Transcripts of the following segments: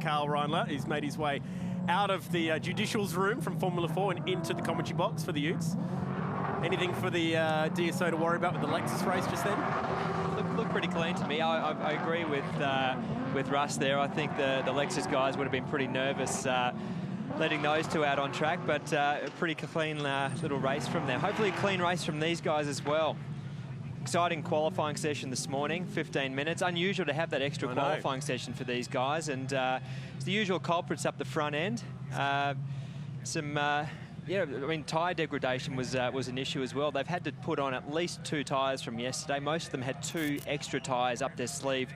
Carl Reindler. He's made his way out of the judicials room from Formula 4 and into the commentary box for the Utes. Anything for the DSO to worry about with the Lexus race just then? Look pretty clean to me. I agree with Russ there. I think the Lexus guys would have been pretty nervous letting those two out on track, but a pretty clean little race from them. Hopefully a clean race from these guys as well. Exciting qualifying session this morning, 15 minutes. Unusual to have that extra qualifying session for these guys, and it's the usual culprits up the front end. Yeah, I mean, tyre degradation was an issue as well. They've had to put on at least 2 tyres from yesterday. Most of them had 2 extra tyres up their sleeve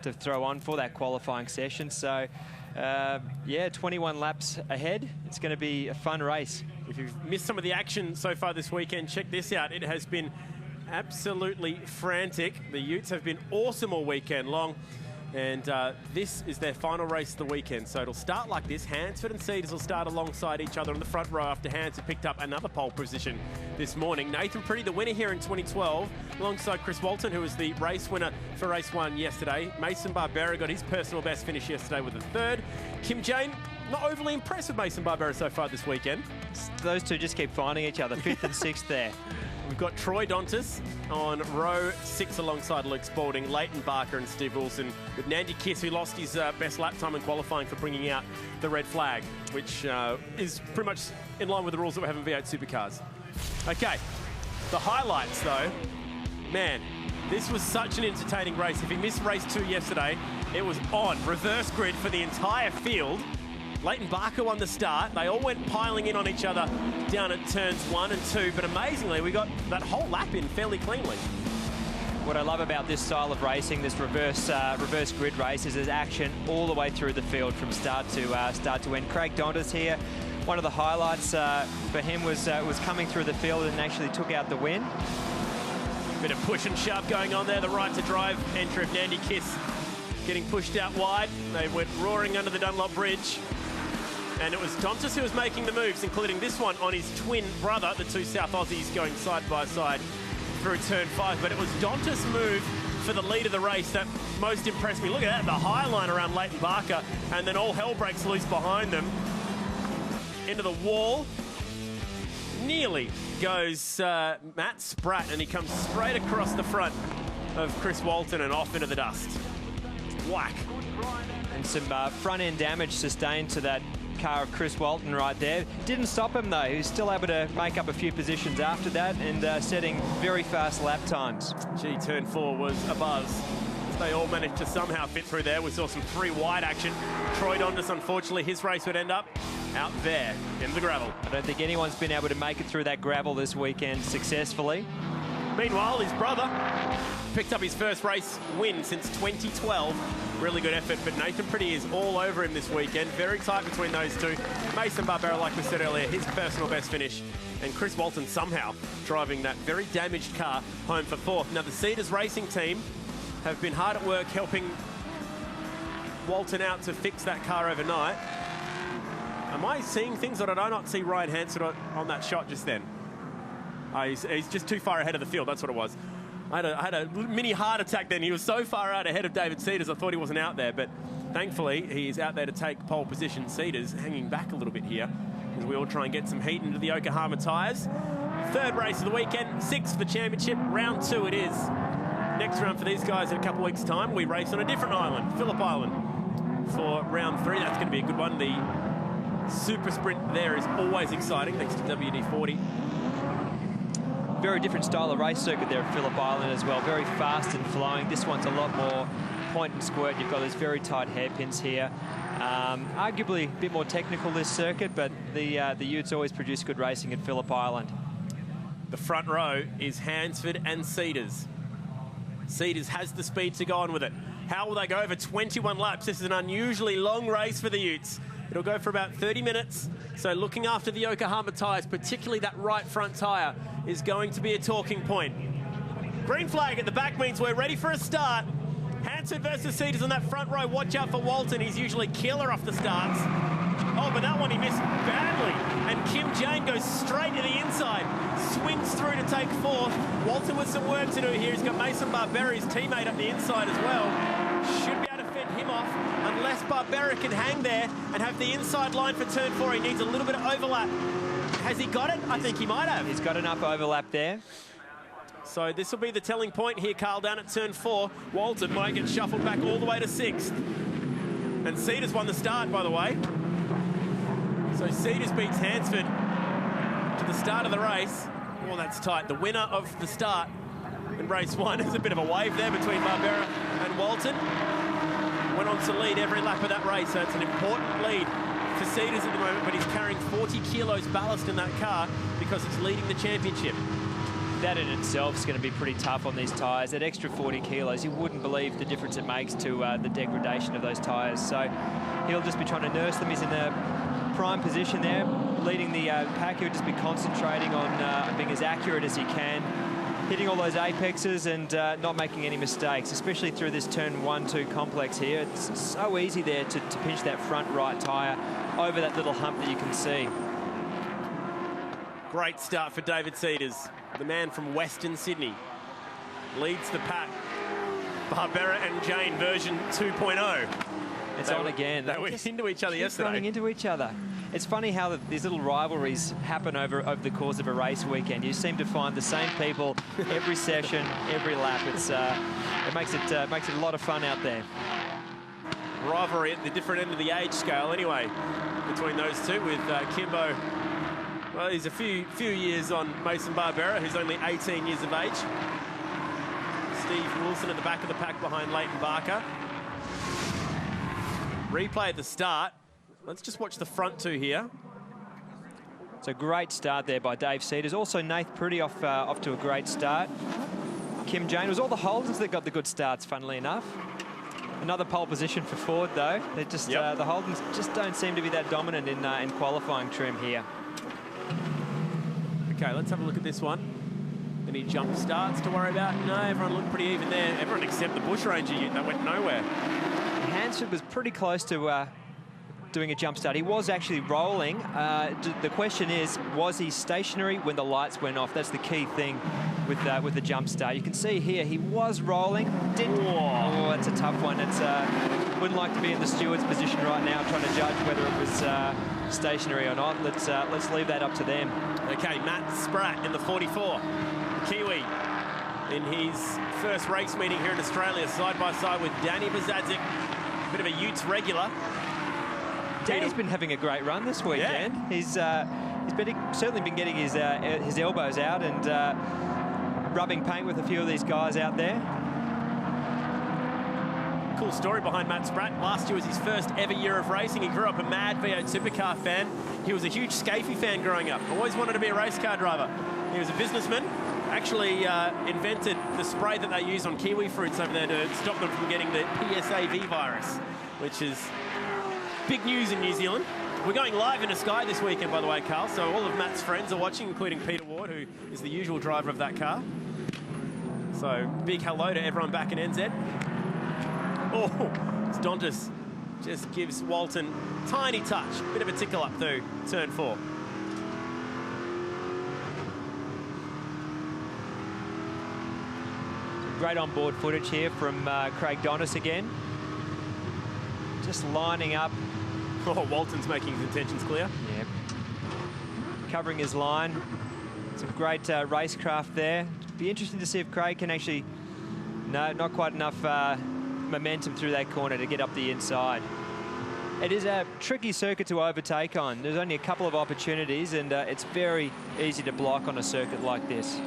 to throw on for that qualifying session. So, yeah, 21 laps ahead. It's going to be a fun race. If you've missed some of the action so far this weekend, check this out. It has been absolutely frantic. The Utes have been awesome all weekend long, and this is their final race of the weekend. So it'll start like this. Hansford and Cedars will start alongside each other in the front row after Hansford picked up another pole position this morning. Nathan Pretty, the winner here in 2012, alongside Chris Walton, who was the race winner for race 1 yesterday. Mason Barbera got his personal best finish yesterday with a 3rd. Kim Jane, not overly impressed with Mason Barbera so far this weekend. Those two just keep finding each other, 5th and 6th there. We've got Troy Dontis on row 6 alongside Luke Spalding, Leighton Barker and Steve Wilson, with Nandy Kiss, who lost his best lap time in qualifying for bringing out the red flag, which is pretty much in line with the rules that we have in V8 Supercars. Okay, the highlights though, man, this was such an entertaining race. If you missed race 2 yesterday, it was on reverse grid for the entire field. Leighton Barker won the start. They all went piling in on each other down at turns 1 and 2, but amazingly, we got that whole lap in fairly cleanly. What I love about this style of racing, this reverse grid race, is there's action all the way through the field from start to end. Craig Dontis here. One of the highlights for him was coming through the field and actually took out the win. Bit of push and shove going on there. The right to drive entry of Nandy Kiss getting pushed out wide. They went roaring under the Dunlop Bridge. And it was Dontis who was making the moves, including this one on his twin brother, the 2 South Aussies going side by side through turn 5. But it was Dontis' move for the lead of the race that most impressed me. Look at that, the high line around Leighton Barker, and then all hell breaks loose behind them. Into the wall. Nearly goes Matt Spratt, and he comes straight across the front of Chris Walton and off into the dust. Whack. And some front-end damage sustained to that car of Chris Walton right there. Didn't stop him though. He was still able to make up a few positions after that and setting very fast lap times. Gee, turn 4 was a buzz. They all managed to somehow fit through there. We saw some 3 wide action. Troy Dontis, unfortunately, his race would end up out there in the gravel. I don't think anyone's been able to make it through that gravel this weekend successfully. Meanwhile, his brother picked up his first race win since 2012. Really good effort, but Nathan Pretty is all over him this weekend. Very tight between those two. Mason Barbera, like we said earlier, his personal best finish. And Chris Walton somehow driving that very damaged car home for 4th. Now, the Cedars racing team have been hard at work helping Walton out to fix that car overnight. Am I seeing things, or did I not see Ryan Hansford on that shot just then? He's just too far ahead of the field, that's what it was. I had a mini heart attack then. He was so far out ahead of David Cedars, I thought he wasn't out there, but thankfully he's out there to take pole position. Cedars hanging back a little bit here as we all try and get some heat into the Yokohama tyres. 3rd race of the weekend, 6th for the championship. Round 2 it is. Next round for these guys in a couple of weeks' time, we race on a different island, Phillip Island, for round 3. That's going to be a good one. The super sprint there is always exciting, thanks to WD-40. Very different style of race circuit there at Phillip Island as well. Very fast and flowing. This one's a lot more point and squirt. You've got these very tight hairpins here. Arguably a bit more technical, this circuit, but the Utes always produce good racing at Phillip Island. The front row is Hansford and Cedars. Cedars has the speed to go on with it. How will they go over 21 laps? This is an unusually long race for the Utes. It'll go for about 30 minutes. So looking after the Yokohama tyres, particularly that right front tyre, is going to be a talking point. Green flag at the back means we're ready for a start. Hansford versus Cedars on that front row. Watch out for Walton. He's usually killer off the starts. Oh, but that one he missed badly. And Kim Jane goes straight to the inside. Swings through to take 4th. Walton with some work to do here. He's got Mason Barbera, his teammate, up the inside as well. Should be able to fend him off unless Barbera can hang there and have the inside line for turn 4. He needs a little bit of overlap. Has he got it? I think he might have. He's got enough overlap there. So this will be the telling point here, Carl, down at turn 4. Walton might get shuffled back all the way to 6th. And Cedars won the start, by the way. So Cedars beats Hansford to the start of the race. Oh, that's tight. The winner of the start in race 1 is a bit of a wave there between Barbera and Walton. Went on to lead every lap of that race, so it's an important lead for Cedars at the moment, but he's carrying 40 kilos ballast in that car because it's leading the championship. That in itself is going to be pretty tough on these tyres. That extra 40 kilos, you wouldn't believe the difference it makes to the degradation of those tyres. So he'll just be trying to nurse them. He's in a prime position there, leading the pack. He'll just be concentrating on being as accurate as he can, hitting all those apexes and not making any mistakes, especially through this turn 1-2 complex here. It's so easy there to pinch that front right tyre over that little hump that you can see. Great start for David Cedars, the man from Western Sydney. Leads the pack. Barbera and Jane version 2.0. It's on again. They were into each other yesterday. Running into each other. It's funny how these little rivalries happen over the course of a race weekend. You seem to find the same people every session, every lap. It makes it a lot of fun out there. Rivalry at the different end of the age scale, anyway, between those two. With Kimbo, well, he's a few years on Mason Barbera, who's only 18 years of age. Steve Wilson at the back of the pack behind Leighton Barker. Replay at the start. Let's just watch the front two here. It's a great start there by Dave Cedars. Also, Nath Prudy off to a great start. Kim Jane. It was all the Holdens that got the good starts, funnily enough. Another pole position for Ford, though. They just the Holdens just don't seem to be that dominant in qualifying trim here. Okay, let's have a look at this one. Any jump starts to worry about? No, everyone looked pretty even there. Everyone except the Bushranger unit, that went nowhere. Hansford was pretty close to doing a jump start. He was actually rolling. The question is, was he stationary when the lights went off? That's the key thing with the jump start. You can see here he was rolling. Oh, that's a tough one. It's wouldn't like to be in the steward's position right now, trying to judge whether it was stationary or not. Let's leave that up to them. Okay, Matt Spratt in the 44, Kiwi, in his first race meeting here in Australia, side by side with Danny Bazadzik, bit of a Utes regular. Danny's been having a great run this weekend. Yeah. He's certainly been getting his elbows out and rubbing paint with a few of these guys out there. Cool story behind Matt Spratt. Last year was his first ever year of racing. He grew up a mad V8 supercar fan. He was a huge Scafie fan growing up. Always wanted to be a race car driver. He was a businessman. Actually invented the spray that they use on kiwi fruits over there to stop them from getting the PSAV virus, which is big news in New Zealand. We're going live in Sky this weekend, by the way, Carl, so all of Matt's friends are watching, including Peter Ward, who is the usual driver of that car. So, big hello to everyone back in NZ. Oh, Stontis just gives Walton tiny touch. Bit of a tickle up through turn 4. Great on-board footage here from Craig Donis again. Just lining up. Oh, Walton's making his intentions clear. Yeah. Covering his line. Some great racecraft there. Be interesting to see if Craig can actually... No, not quite enough momentum through that corner to get up the inside. It is a tricky circuit to overtake on. There's only a couple of opportunities, and it's very easy to block on a circuit like this.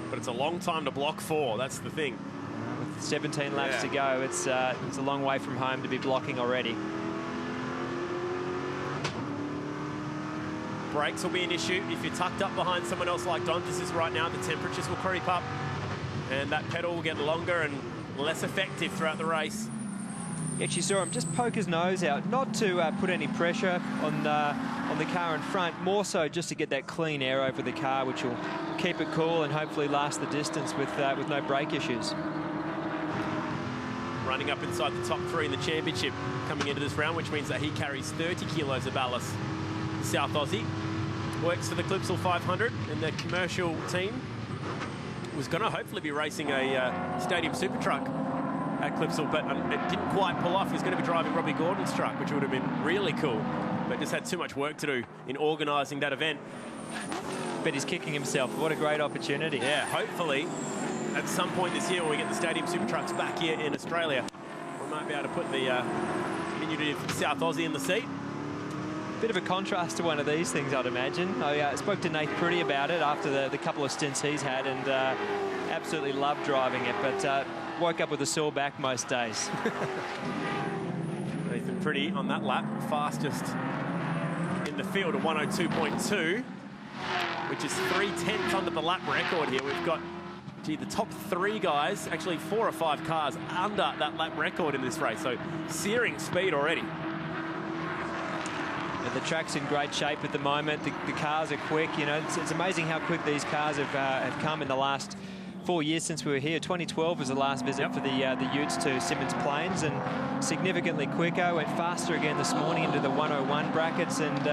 But it's a long time to block for, that's the thing. With 17 laps to go, it's a long way from home to be blocking already. Brakes will be an issue. If you're tucked up behind someone else like Dontis is right now, the temperatures will creep up, and that pedal will get longer and less effective throughout the race. Yeah, you saw him just poke his nose out, not to put any pressure on the car in front, more so just to get that clean air over the car, which will keep it cool and hopefully last the distance with no brake issues. Running up inside the top 3 in the championship coming into this round, which means that he carries 30 kilos of ballast. The South Aussie works for the Clipsal 500, and the commercial team was going to hopefully be racing a Stadium Super Truck at Clipsal, but it didn't quite pull off. He was going to be driving Robbie Gordon's truck, which would have been really cool, but just had too much work to do in organising that event. But he's kicking himself. What a great opportunity. Yeah, hopefully at some point this year when we get the Stadium Super Trucks back here in Australia, we might be able to put the diminutive South Aussie in the seat. Bit of a contrast to one of these things, I'd imagine. I spoke to Nate Pretty about it after the couple of stints he's had, and absolutely loved driving it, but woke up with a sore back most days. Nathan Pretty on that lap, fastest in the field at 102.2, which is 3/10 under the lap record here. We've got, the top 3 guys, actually 4 or 5 cars under that lap record in this race, so searing speed already. And the track's in great shape at the moment. The cars are quick. You know, it's amazing how quick these cars have come in the last 4 years since we were here. 2012 was the last visit for the Utes to Symmons Plains, and significantly quicker. Went faster again this morning into the 101 brackets, and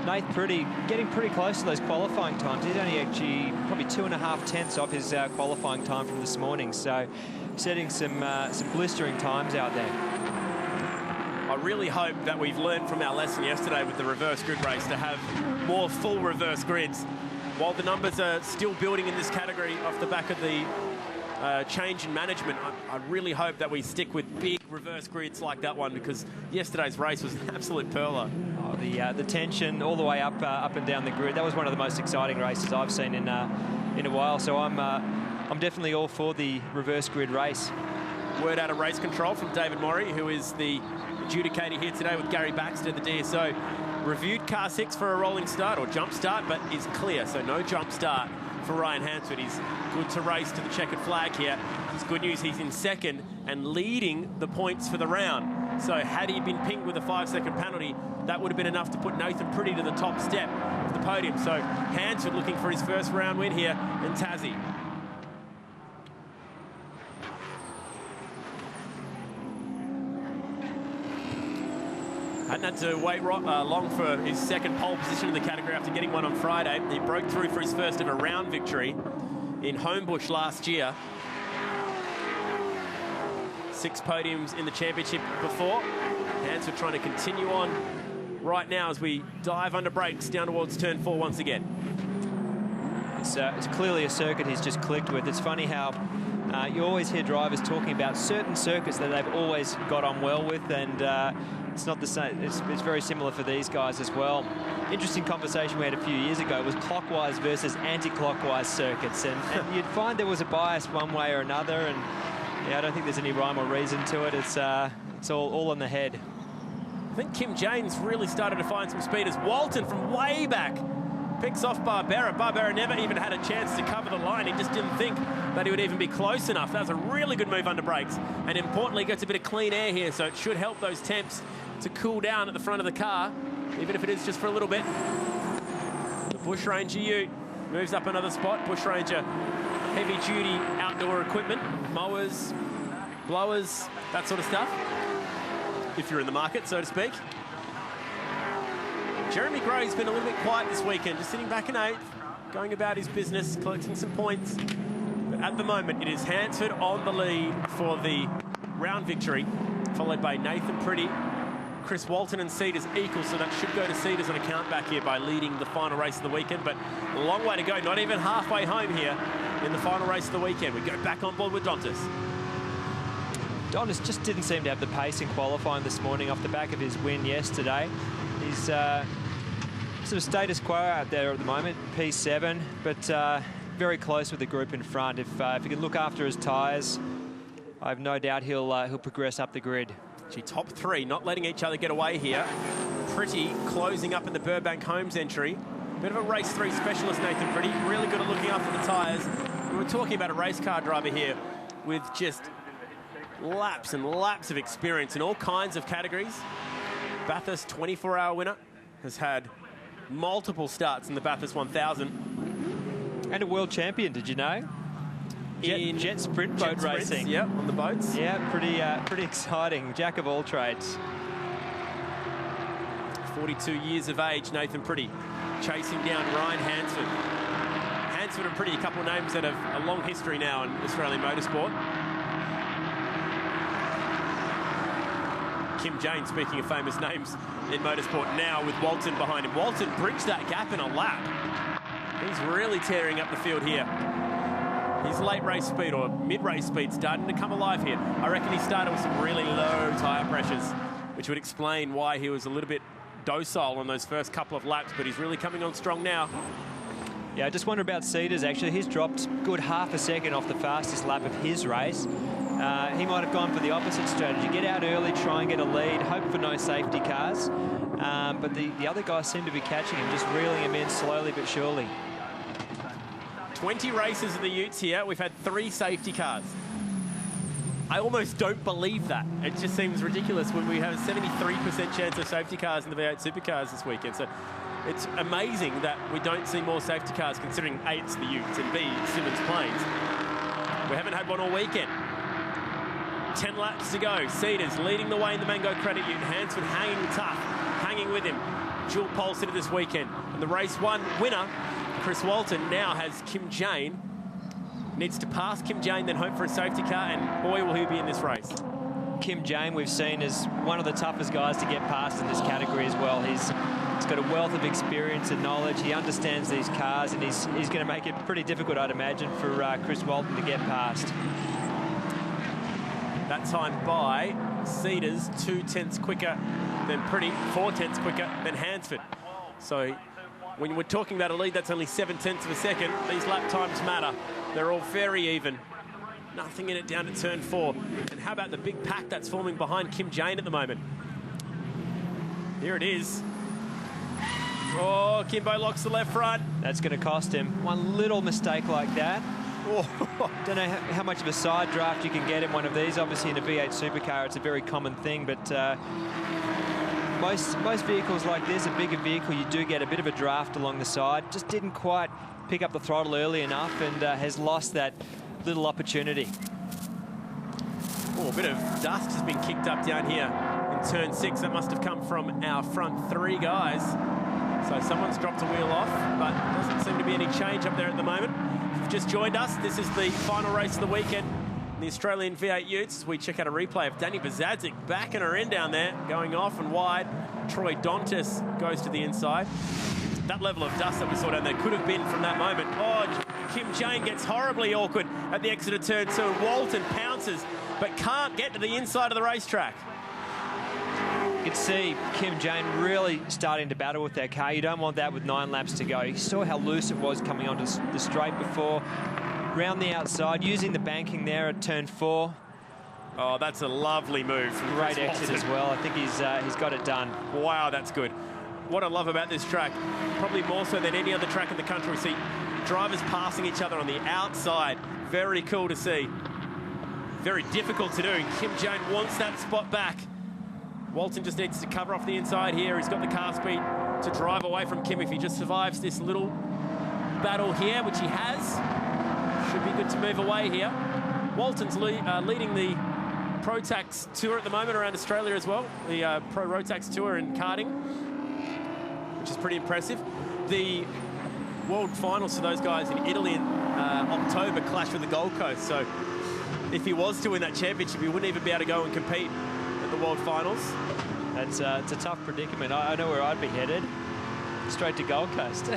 Nate Pretty getting pretty close to those qualifying times. He's only actually probably 2.5 tenths off his qualifying time from this morning, so setting some blistering times out there. I really hope that we've learned from our lesson yesterday with the reverse grid race to have more full reverse grids. While the numbers are still building in this category off the back of the change in management, I really hope that we stick with big reverse grids like that one, because yesterday's race was an absolute perler. Oh, the tension all the way up and down the grid. That was one of the most exciting races I've seen in a while. So I'm definitely all for the reverse grid race. Word out of race control from David Morey, who is the adjudicator here today with Gary Baxter, the DSO. Reviewed car 6 for a rolling start or jump start, but is clear, so no jump start for Ryan Hansford. He's good to race to the checkered flag here. It's good news, he's in second and leading the points for the round. So had he been pinged with a 5-second penalty, that would have been enough to put Nathan Pretty to the top step of the podium. So Hansford looking for his first round win here in Tassie. Hadn't had to wait long for his second pole position in the category after getting one on Friday. He broke through for his first ever round victory in Homebush last year. 6 podiums in the championship before. Hansford trying to continue on right now as we dive under brakes down towards turn 4 once again. It's clearly a circuit he's just clicked with. It's funny how you always hear drivers talking about certain circuits that they've always got on well with, and it's not the same. It's very similar for these guys as well. Interesting conversation we had a few years ago was clockwise versus anti-clockwise circuits, and you'd find there was a bias one way or another, and yeah, I don't think there's any rhyme or reason to it. It's all in the head. I think Kim James really started to find some speed as Walton from way back picks off Barbera. Barbera never even had a chance to cover the line. He just didn't think that he would even be close enough. That was a really good move under brakes, and importantly gets a bit of clean air here, so it should help those temps to cool down at the front of the car, even if it is just for a little bit. The Bush Ranger Ute moves up another spot. Bush Ranger, heavy duty outdoor equipment, mowers, blowers, that sort of stuff, if you're in the market, so to speak. Jeremy Gray's been a little bit quiet this weekend, just sitting back in 8th, going about his business, collecting some points. But at the moment, it is Hansford on the lead for the round victory, followed by Nathan Pretty. Chris Walton and Cedars equal, so that should go to Cedars on a count back here by leading the final race of the weekend. But a long way to go, not even halfway home here in the final race of the weekend. We go back on board with Dontas. Dontas just didn't seem to have the pace in qualifying this morning off the back of his win yesterday. He's sort of status quo out there at the moment, P7, but very close with the group in front. If he can look after his tyres, I have no doubt he'll progress up the grid. Top 3 not letting each other get away here. Pretty closing up in the Burbank Homes entry. Bit of a race 3 specialist, Nathan Pretty. Really good at looking after the tyres. We were talking about a race car driver here with just laps and laps of experience in all kinds of categories. Bathurst 24-hour winner, has had multiple starts in the Bathurst 1000. And a world champion, did you know? In jet sprint boat racing. Yeah, on the boats. Yeah, pretty exciting. Jack of all trades. 42 years of age, Nathan Pretty, chasing down Ryan Hansford. Hansford and Pretty, a couple of names that have a long history now in Australian motorsport. Kim Jane, speaking of famous names in motorsport now, with Walton behind him. Walton bridged that gap in a lap. He's really tearing up the field here. His late race speed or mid-race speed starting to come alive here. I reckon he started with some really low tyre pressures, which would explain why he was a little bit docile on those first couple of laps, but he's really coming on strong now. Yeah, I just wonder about Cedars, actually. He's dropped good half a second off the fastest lap of his race. He might have gone for the opposite strategy. Get out early, try and get a lead, hope for no safety cars. But the other guys seem to be catching him, just reeling him in slowly but surely. 20 races in the Utes here. We've had 3 safety cars. I almost don't believe that. It just seems ridiculous when we have a 73% chance of safety cars in the V8 supercars this weekend. So it's amazing that we don't see more safety cars, considering A, it's the Utes, and B, Symmons Plains. We haven't had one all weekend. 10 laps to go. Cedars leading the way in the Mango Credit Ute. Hansford hanging tough, hanging with him. Dual pole sitter this weekend. And the race 1 winner, Chris Walton, now has Kim Jane. Needs to pass Kim Jane, then hope for a safety car, and boy, will he be in this race. Kim Jane we've seen as one of the toughest guys to get past in this category as well. He's got a wealth of experience and knowledge. He understands these cars, and he's going to make it pretty difficult, I'd imagine, for Chris Walton to get past. That time by Cedars, 2/10 quicker than Pretty, 4/10 quicker than Hansford. So when we're talking about a lead that's only 7/10 of a second, these lap times matter. They're all very even. Nothing in it down to turn 4. And how about the big pack that's forming behind Kim Jane at the moment? Here it is. Oh, Kimbo locks the left front. That's going to cost him. One little mistake like that. Oh, don't know how much of a side draft you can get in one of these. Obviously, in a V8 supercar, it's a very common thing, but most vehicles like this, a bigger vehicle, you do get a bit of a draft along the side. Just didn't quite pick up the throttle early enough and has lost that little opportunity. Oh, a bit of dust has been kicked up down here in turn 6. That must have come from our front 3 guys. So someone's dropped a wheel off, but doesn't seem to be any change up there at the moment. If you've just joined us, this is the final race of the weekend in the Australian V8 Utes. We check out a replay of Danny Bazadzik backing her in down there, going off and wide. Troy Dontis goes to the inside. That level of dust that we saw down there could have been from that moment. Oh, Kim Jane gets horribly awkward at the exit of turn 2. Walton pounces, but can't get to the inside of the racetrack. You can see Kim Jane really starting to battle with that car. You don't want that with 9 laps to go. You saw how loose it was coming onto the straight before. Round the outside, using the banking there at turn 4. Oh, that's a lovely move. Great exit as well. I think he's got it done. Wow, that's good. What I love about this track, probably more so than any other track in the country, we see drivers passing each other on the outside. Very cool to see. Very difficult to do. Kim Jane wants that spot back. Walton just needs to cover off the inside here. He's got the car speed to drive away from Kim if he just survives this little battle here, which he has. Should be good to move away here. Walton's leading the Pro-Tax Tour at the moment around Australia as well. The Pro Rotax Tour in karting, which is pretty impressive. The World Finals for those guys in Italy in October clash with the Gold Coast. So if he was to win that championship, he wouldn't even be able to go and compete at the World Finals. It's a tough predicament. I know where I'd be headed. Straight to Gold Coast.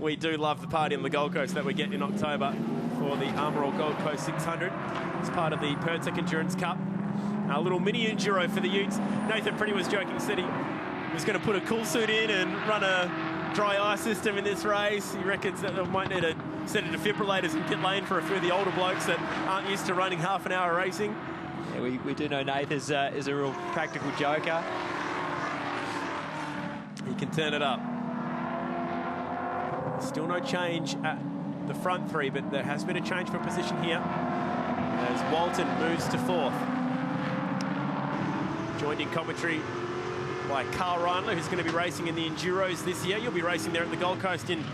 We do love the party on the Gold Coast that we get in October for the Armour All Gold Coast 600. It's part of the Pertec Endurance Cup. A little mini enduro for the Utes. Nathan Pretty was joking, said he was going to put a cool suit in and run a dry ice system in this race. He reckons that they might need a set of defibrillators in pit lane for a few of the older blokes that aren't used to running half an hour racing. Yeah, we do know Nath is a real practical joker. He can turn it up. Still no change at the front 3, but there has been a change for position here as Walton moves to 4th. Joined in commentary by Carl Reindler, who's going to be racing in the Enduros this year. You'll be racing there at the Gold Coast in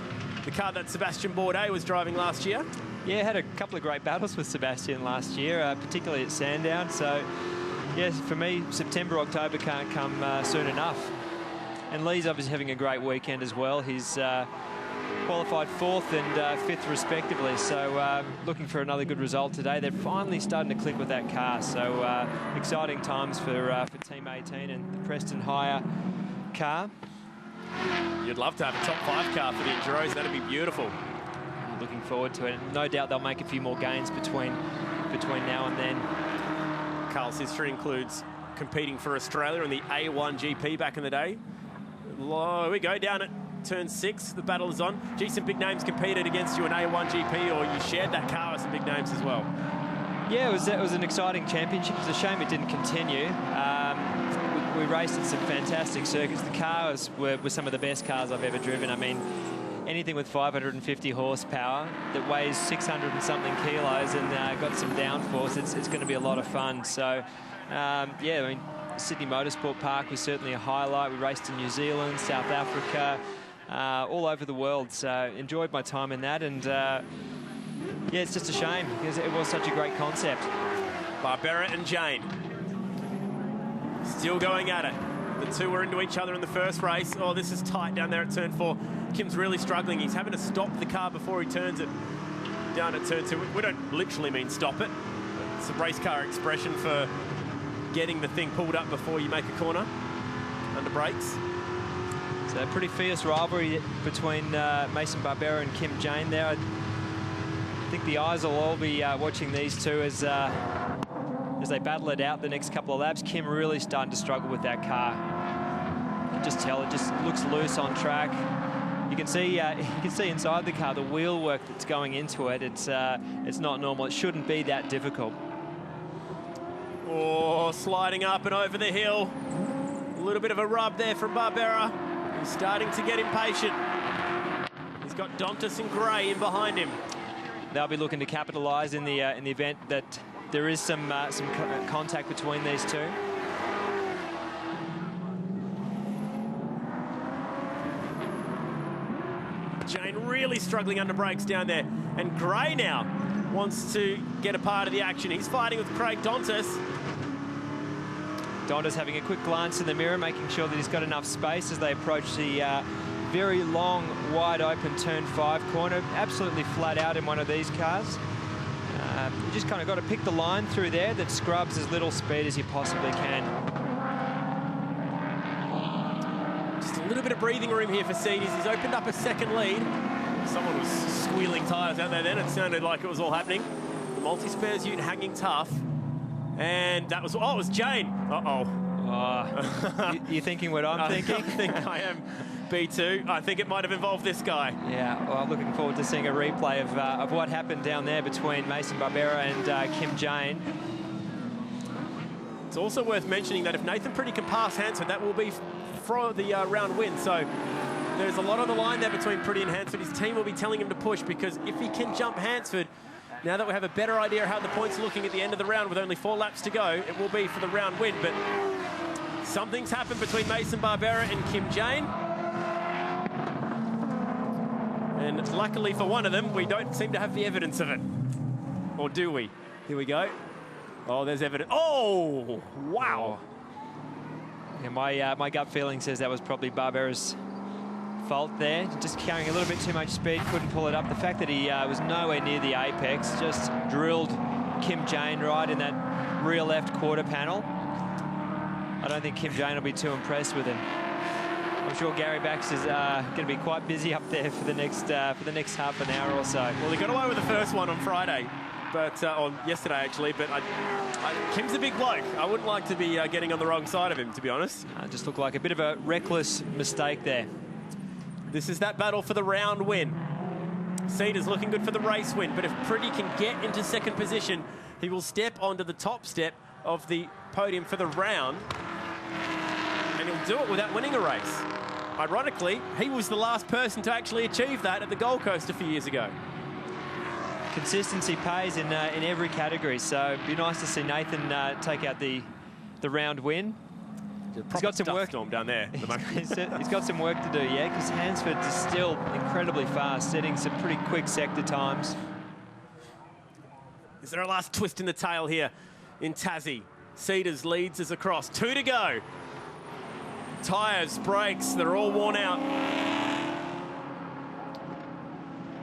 the car that Sebastian Bourdais was driving last year. Yeah, had a couple of great battles with Sebastian last year, particularly at Sandown. So, yes, for me, September, October can't come soon enough. And Lee's obviously having a great weekend as well. He's qualified 4th and 5th respectively. So looking for another good result today. They're finally starting to click with that car. So exciting times for Team 18 and the Preston Hire car. You'd love to have a top 5 car for the Enduros. That'd be beautiful. Looking forward to it. No doubt they'll make a few more gains between now and then. Carl's history includes competing for Australia in the A1 GP back in the day. Here we go, down at turn 6. The battle is on. Gee, some big names competed against you in A1 GP, or you shared that car with some big names as well. Yeah, it was an exciting championship. It's a shame it didn't continue. We raced at some fantastic circuits. The cars were some of the best cars I've ever driven. I mean, anything with 550 horsepower that weighs 600 and something kilos and got some downforce, it's going to be a lot of fun. So, yeah, I mean, Sydney Motorsport Park was certainly a highlight. We raced in New Zealand, South Africa, all over the world. So enjoyed my time in that. And, yeah, it's just a shame because it was such a great concept. Barbera and Jane still going at it. The two were into each other in the first race. Oh, this is tight down there at turn 4. Kim's really struggling. He's having to stop the car before he turns it down at turn 2. We don't literally mean stop it. It's a race car expression for getting the thing pulled up before you make a corner under brakes. So a pretty fierce rivalry between Mason Barbera and Kim Jane there. I think the eyes will all be watching these two as they battle it out the next couple of laps. Kim really starting to struggle with that car. You can just tell it just looks loose on track. You can see inside the car the wheel work that's going into it. It's not normal. It shouldn't be that difficult. Oh, sliding up and over the hill. A little bit of a rub there from Barbera. He's starting to get impatient. He's got Dontas and Gray in behind him. They'll be looking to capitalise in the event that there is some contact between these two. Jane really struggling under brakes down there. And Gray now wants to get a part of the action. He's fighting with Craig Dontas. Dontas having a quick glance in the mirror, making sure that he's got enough space as they approach the very long, wide-open turn 5 corner. Absolutely flat out in one of these cars. You just kind of got to pick the line through there that scrubs as little speed as you possibly can. Just a little bit of breathing room here for Symmons. He's opened up a second lead. Someone was squealing tyres out there then. It sounded like it was all happening. The multi-spares unit hanging tough. And that was, oh, it was Jane. Uh-oh. You thinking what I'm thinking? I think I am. B2. I think it might have involved this guy. Yeah, well, I'm looking forward to seeing a replay of what happened down there between Mason Barbera and Kim Jane. It's also worth mentioning that if Nathan Pretty can pass Hansford, that will be for the round win. So there's a lot on the line there between Pretty and Hansford. His team will be telling him to push because if he can jump Hansford, now that we have a better idea how the points are looking at the end of the round with only 4 laps to go, it will be for the round win. But something's happened between Mason Barbera and Kim Jane. And luckily for one of them, we don't seem to have the evidence of it. Or do we? Here we go. Oh, there's evidence. Oh, wow. Yeah, my gut feeling says that was probably Barbera's fault there. Just carrying a little bit too much speed, couldn't pull it up. The fact that he was nowhere near the apex just drilled Kim Jane right in that rear left quarter panel. I don't think Kim Jane will be too impressed with him. I'm sure Gary Bax is going to be quite busy up there for the next half an hour or so. Well, he got away with the first one on Friday, but or yesterday actually. But Kim's a big bloke. I wouldn't like to be getting on the wrong side of him, to be honest. Just looked like a bit of a reckless mistake there. This is that battle for the round win. Cedar's looking good for the race win, but if Pretty can get into second position, he will step onto the top step of the podium for the round, and he'll do it without winning a race. Ironically, he was the last person to actually achieve that at the Gold Coast a few years ago. Consistency pays in every category, so it'd be nice to see Nathan take out the round win. He's got some work storm down there. He's got some work to do, yeah, because Hansford is still incredibly fast, setting some pretty quick sector times. Is there a last twist in the tail here in Tassie? Cedars leads us across. 2 to go. Tyres, brakes, they're all worn out.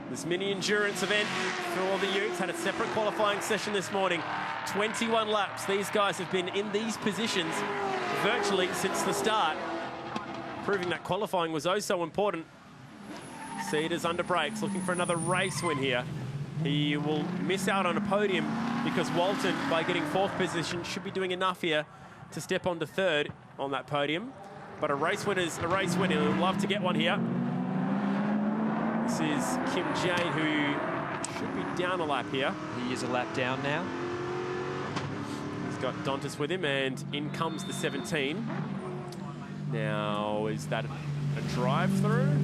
This mini endurance event for all the youths had a separate qualifying session this morning. 21 laps. These guys have been in these positions virtually since the start, proving that qualifying was oh so important. Cedars under brakes, looking for another race win here. He will miss out on a podium because Walton, by getting 4th position, should be doing enough here to step onto 3rd on that podium. But a race win is a race win. He'll love to get one here. This is Kim Jane, who should be down a lap here. He is a lap down now. He's got Dontis with him, and in comes the 17. Now, is that a drive-through?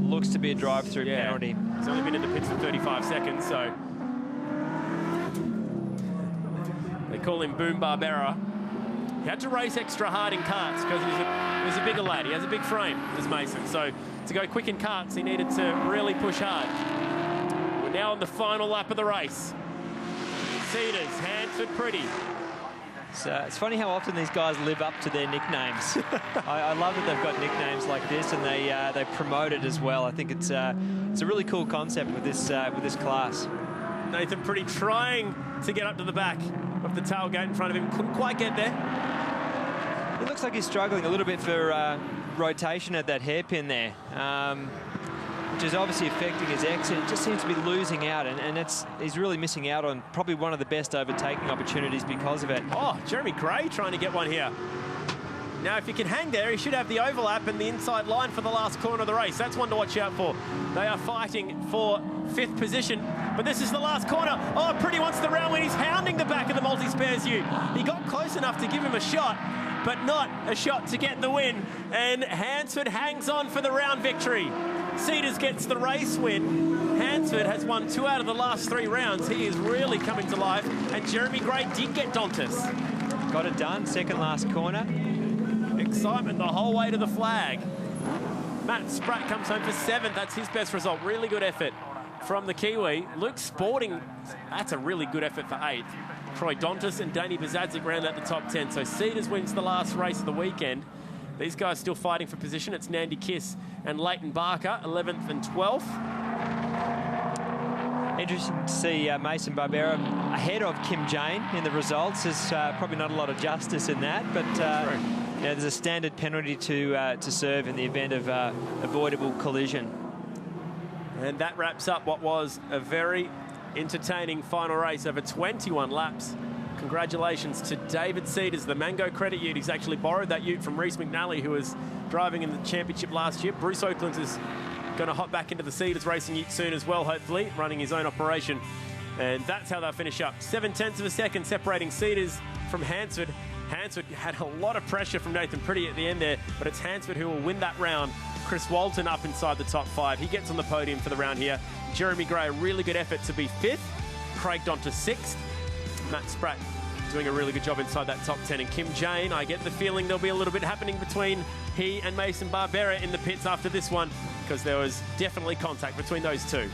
Looks to be a drive-through penalty. He's only been in the pits for 35 seconds, so they call him Boom Barbera. He had to race extra hard in karts because he was a bigger lad. He has a big frame, as Mason. So to go quick in karts, he needed to really push hard. We're now on the final lap of the race. Cedars, Hansford Pretty. It's funny how often these guys live up to their nicknames. I love that they've got nicknames like this, and they promote it as well. I think it's a really cool concept with this class. Nathan Pretty trying to get up to the back of the tailgate in front of him. Couldn't quite get there. It looks like he's struggling a little bit for rotation at that hairpin there, which is obviously affecting his exit. It just seems to be losing out, and he's really missing out on probably one of the best overtaking opportunities because of it. Oh, Jeremy Gray trying to get one here. Now, if he can hang there, he should have the overlap and the inside line for the last corner of the race. That's one to watch out for. They are fighting for 5th position, but this is the last corner. Oh, Pretty wants the round win. He's hounding the back of the multi-spares ute. He got close enough to give him a shot, but not a shot to get the win. And Hansford hangs on for the round victory. Cedars gets the race win. Hansford has won 2 out of the last 3 rounds. He is really coming to life. And Jeremy Gray did get Dontis. Got it done, second last corner. Excitement the whole way to the flag. Matt Spratt comes home for 7th. That's his best result. Really good effort from the Kiwi. Luke Sporting, that's a really good effort for 8th. Troy Dontis and Danny Bazadzik round out the top 10. So Cedars wins the last race of the weekend. These guys still fighting for position. It's Nandy Kiss and Leighton Barker, 11th and 12th. Interesting to see Mason Barbera ahead of Kim Jane in the results. There's probably not a lot of justice in that, but there's a standard penalty to serve in the event of avoidable collision. And that wraps up what was a very entertaining final race over 21 laps. Congratulations to David Cedars, the Mango Credit ute. He's actually borrowed that ute from Reece McNally, who was driving in the championship last year. Bruce Oaklands is going to hop back into the Cedars racing ute soon as well, hopefully, running his own operation. And that's how they'll finish up. 7/10 of a second separating Cedars from Hansford. Hansford had a lot of pressure from Nathan Pretty at the end there, but it's Hansford who will win that round. Chris Walton up inside the top 5. He gets on the podium for the round here. Jeremy Gray, a really good effort to be 5th. Craig Dontis 6th. Matt Spratt doing a really good job inside that top 10. And Kim Jane, I get the feeling there'll be a little bit happening between he and Mason Barbera in the pits after this one, because there was definitely contact between those two.